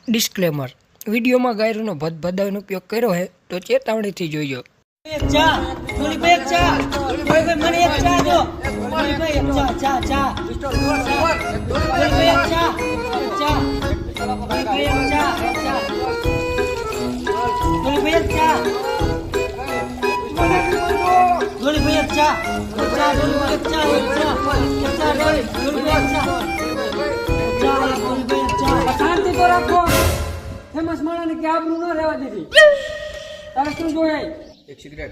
Disclaimer વિડીયોમાં ગાયરોનો ભદભદાનો ઉપયોગ કર્યો છે તો ચેતવણીથી જોઈજો। એક ચા થોડી બે એક ચા ભાઈ મને એક ચા દો ભાઈ એક ચા ચા થોડી એક ચા ભાઈ એક ચા થોડી એક ચા થોડી એક ચા શાંતિ તો રાખો ફેમસ માણસને કે આપણું ન રહેવા દીધી તારે શું જોઈએ एक सिगरेट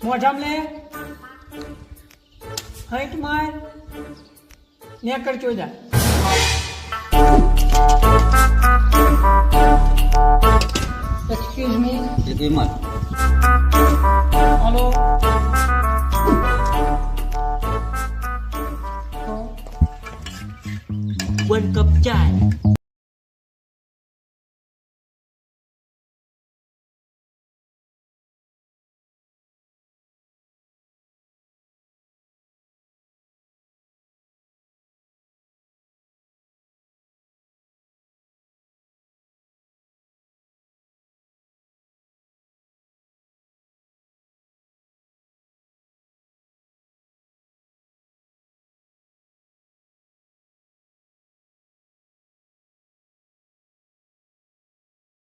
મોઢામ લે હાઈટ માર નેકર ચોજા એક્સક્યુઝ મી एक विमल हेलो वन कप चाय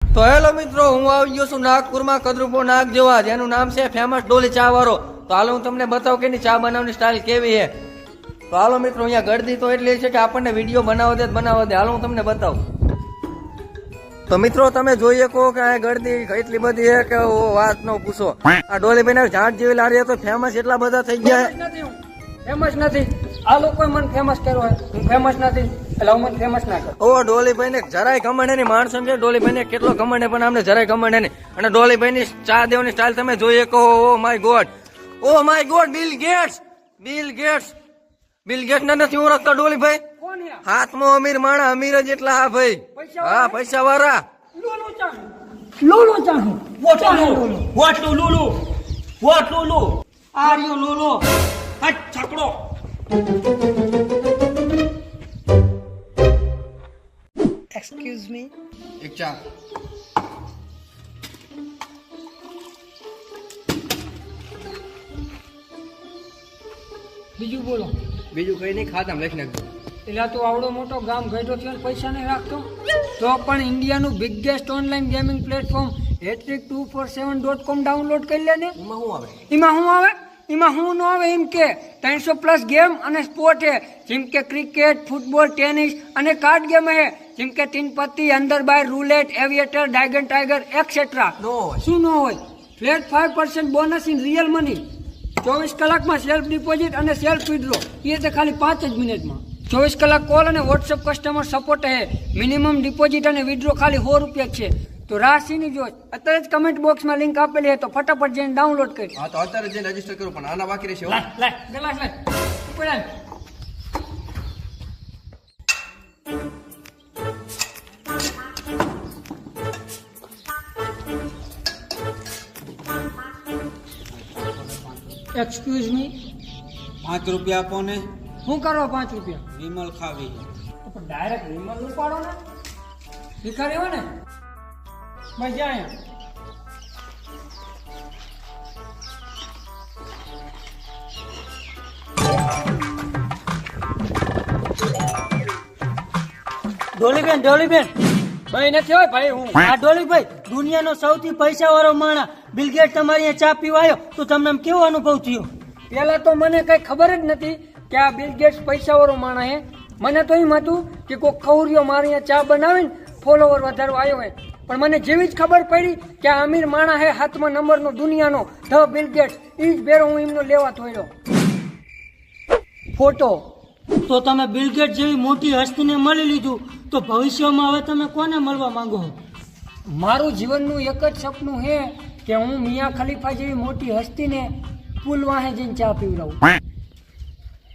તો હેલો મિત્રો, હું આવી ગયો છું નાગપુરમાં કદરૂપો નાગ જેવા, જેનું નામ છે ફેમસ ડોલી ચા વાળો। તો હાલો હું તમને બતાવું કે એની ચા બનાવવાની સ્ટાઇલ કેવી છે। તો હાલો મિત્રો, અહીંયા ગળદી તો એટલી છે કે આપણને વિડીયો બનાવવા દે। હાલો હું તમને બતાવું। તો મિત્રો તમે જોઈ શકો કે આ ગળદી એટલી બધી છે કે વાત ન પૂછો। આ ડોલી ભાઈ ઝાડ જેવી લારી તો ફેમસ એટલા બધા થઈ ગયા। ફેમસ નથી આ લોકો મને ફેમસ કર્યો હોય હું ફેમસ નથી એટલે હું મને ફેમસ ના કરું। ઓ ડોલીભાઈ ને જરાય ઘમંડ નહીં, માણસો છે ડોલીભાઈ ને કેટલો ઘમંડ પણ આમને જરાય ઘમંડ નહીં। અને ડોલીભાઈ ની ચા દેવાની સ્ટાઇલ તમે જોઈએ કહો, oh my god Bill Gates ને નથી ઓળખતા ડોલીભાઈ? કોણ હે હાથમાં અમીર માણા, અમીર જ એટલા। હા ભાઈ, હા પૈસા વાળા। લોલો ચાહું વોટ લુલુ આર્યો લોલો હટ છકડો એક્સક્યુઝ મી એક ચા બીજું બોલો। બીજું કઈ નહીં, ખાતામાં લખી નાખજો। એટલે તું આવડો મોટો ગામ ગઈઢો થયો ને પૈસા નહીં રાખતો તો પણ ઇન્ડિયાનું biggest online gaming platform hattrick247.com download કરી લે ને। એમાં શું આવે? એમાં શું ન આવે એમ કે 300+ ગેમ અને સ્પોર્ટ હે, જેમ કે ક્રિકેટ, ફૂટબોલ, ટેનિસ અને કાર્ડ ગેમ હે, જેમ કે તીન પત્તી, અંદર બાર, રૂલેટ, એવિએટર, ડ્રેગન ટાઈગર એક્સેટ્રા। નો હોય। શું ન હોય? Flat 5% bonus in real money, 24 કલાકમાં સેલ્ફ ડિપોઝિટ અને સેલ્ફ વિડ્રો, એ તો ખાલી 5 જ મિનિટમાં। 24 કલાક કોલ અને વોટ્સએપ કસ્ટમર સપોર્ટ હે, મિનિમમ ડિપોઝિટ અને વિડ્રો ખાલી 100 રૂપિયા છે। તો રાશિની જો અત્યારે જ કમેન્ટ બોક્સમાં લિંક આપેલી છે તો ફટાફટ જઈને ડાઉનલોડ કરી। હા તો અત્યારે જઈને રજીસ્ટર કરો, પણ આના બાકી રહેશે હો। લે ગ્લાસ લે ઉપર આવ। એક્સક્યુઝ મી 5 રૂપિયા આપો ને, શું કરો 5 રૂપિયા? વિમલ ખાવી તો ડાયરેક્ટ વિમલ નું પાડો ને, ભિખારી હોય ને ભાઈ જાય ડોલીબેન ભાઈ નથી હોય ભાઈ હું આ ડોલીભાઈ દુનિયાનો સૌથી પૈસા વાળો માણસ બિલ ગેટ તમારી અહીંયા ચા પીવા આવ્યો તો તમને આમ કેવો અનુભવ થયો? પેલા તો મને કઈ ખબર જ નથી કે આ બિલ ગેટ્સ પૈસા વાળો માણસ હે। મને તો એમ હતું કે કોઈ ખવરિયો મારી અહીંયા ચા બનાવીને ફોલોવર વધારવા આવ્યો હોય, પણ મને જેવી જ ખબર પડી કે આ અમીર માણસ હે હાથમાં નંબરનો દુનિયાનો ધ બિલ ગેટ્સ, ઈ જ બેરો હું એમનો લેવા થોડ્યો ફોટો। તો તમે બિલ ગેટ જેવી મોટી હસ્તીને મળી લીધું તો ભવિષ્યમાં હવે તમે કોને મળવા માંગો? મારું જીવનનું એક જ સપનું છે કે હું મિયા ખલીફા જેવી મોટી હસ્તીને પુલ વાહે જઈને ચા પીવડાવું।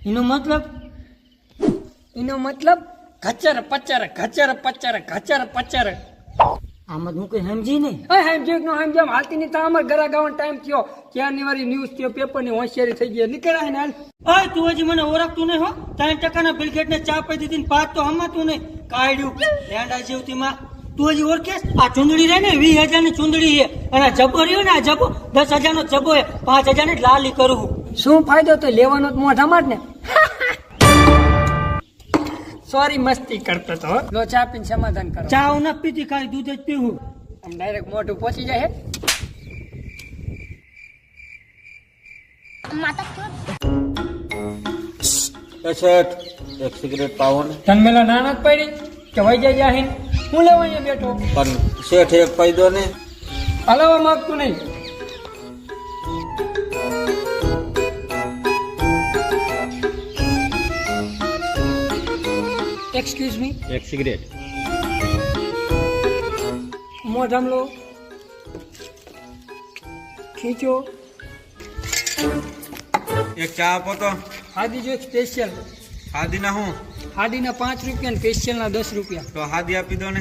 એનો મતલબ ઘચર પચર। આમાં હું કઈ સમજી નહીં। સમજામ હાલતી નહીં તો અમારે ઘરા ગાવાનો ટાઈમ થયો, ક્યારની વાળી ન્યૂઝ થયો, પેપરની હોશિયારી થઈ ગઈ, નીકળાય ને હાલ। ઓય તું હજી મને ઓળખતું નહીં હો? 3% બિલ ગેટને ચા પી દીધી ને 5 તો હમાતું નહીં, કાઢ્યું લેન્ડા જેવતીમાં તું હજી ઓળખેસ આ ચૂંદડી રહે ને 20,000 ની ચૂંદડી છે અને આ જબ્બો રહ્યો ને આ જબ્બો 10,000 નો જબ્બો છે 5,000 ની લાલી કરું શું ફાયદો તો લેવાનો જ મોઢા માં જ ને સોરી મસ્તી કરતો તો લો ચા પીને સમાધાન કરો ચા હું ન પીતી ખાલી દૂધ જ પીવું આમ ડાયરેક્ટ મોઢું પહોંચી જાય શેઠ એક સિગરેટ પાવો ને તન મેલા નાના જ પડી કે વઈ જાય જાહીન હું લેવા અહીંયા બેઠો પણ શેઠ એક પાઈ દો ને હલાવા માંગતું નહીં એક્સક્યુઝ મી એક સિગરેટ મોઢામ લો ખીચો એક ચા આપો તો હાદી જો સ્પેશિયલ હાદી ના હું હાદીના 5 રૂપિયા ને સ્પેશિયલના 10 રૂપિયા તો હાદી આપી દો ને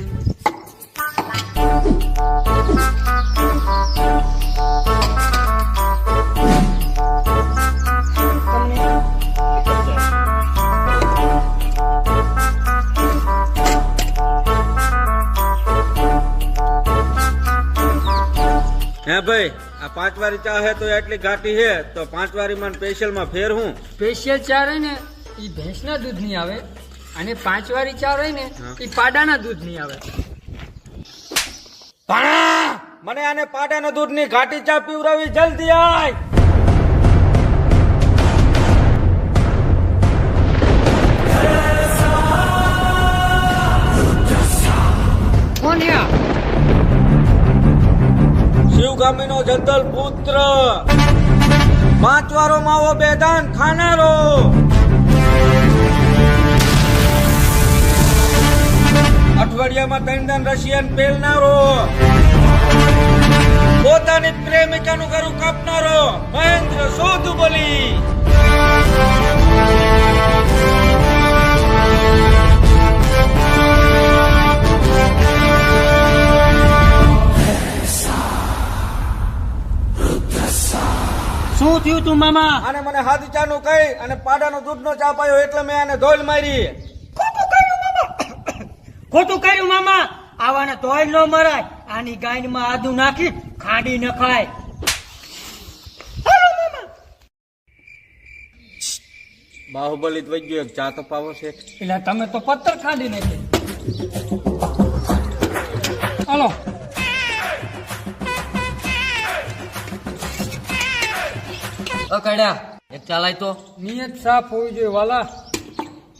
હે ભાઈ આ 5 વારી ચા હે તો એટલી ઘાટી હે તો 5 વારી માં સ્પેશિયલ માં ફેર હું સ્પેશિયલ ચા રહે ને એ ભેંસના દૂધની આવે અને 5 વાળી ચા રહી ને એ પાડાના દૂધની આવે ભાણા મને આને પાડાના દૂધની ઘાટી ચા પીવરાવી જલ્દી આય કોણ યા શિવગામીનો જંતલ પુત્ર 5 વારો માવો બેદાન ખાનારો અઠવાડિયામાં 3 દાન રશિયન પેલનારો પોતાની પ્રેમિકાનું ઘરું કાપનારો મહેન્દ્ર સોધુબલી શું થયું તું મામા આને મને હાથી ચાનું કહી અને પાડાનો દૂધનો ચા પાયો એટલે મેં આને ધોલ મારી ખોટું કર્યું મામા આવાને તોય ન મરાય આની ગાયનમાં આદુ નાખી ખાંડી ન ખાય બાહુબલી વઈ ગયો એક ચા તો પાવો છે એટલે તમે તો પત્તર ખાંડી નાખી હાલો અકડ્યા એક ચાલાય તો નિયત સાફ હોવી જોઈએ વાલા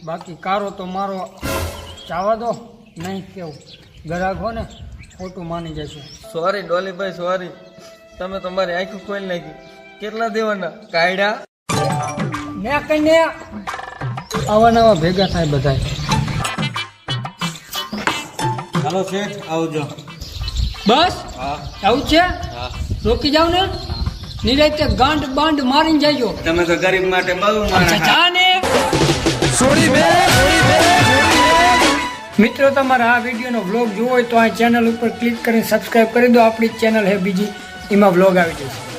બાકી કારો તો મારો ચાવા દો નહીં કેવું ગ્રાહક હો ને ખોટું માની જશે સોરી ડોલીભાઈ સોરી તમે તમારી આંખો ખોલી નાખી કેટલા દેવાના કાયડા ને કઈને આવા નવા ભેગા થાય બધા ચાલો શેઠ આવજો બસ હા આવું છે હા રોકી જાવ ને નિરાતે ગાંડ બાંડ મારીને જજો તમે તો ગરીબ માટે બહુ માણસ જાને મિત્રો તમારે આ વિડીયોનો વ્લોગ જોવો હોય તો આ ચેનલ ઉપર ક્લિક કરીને સબસ્ક્રાઇબ કરી દો આપણી ચેનલ હે બીજી એમાં વ્લોગ આવી જશે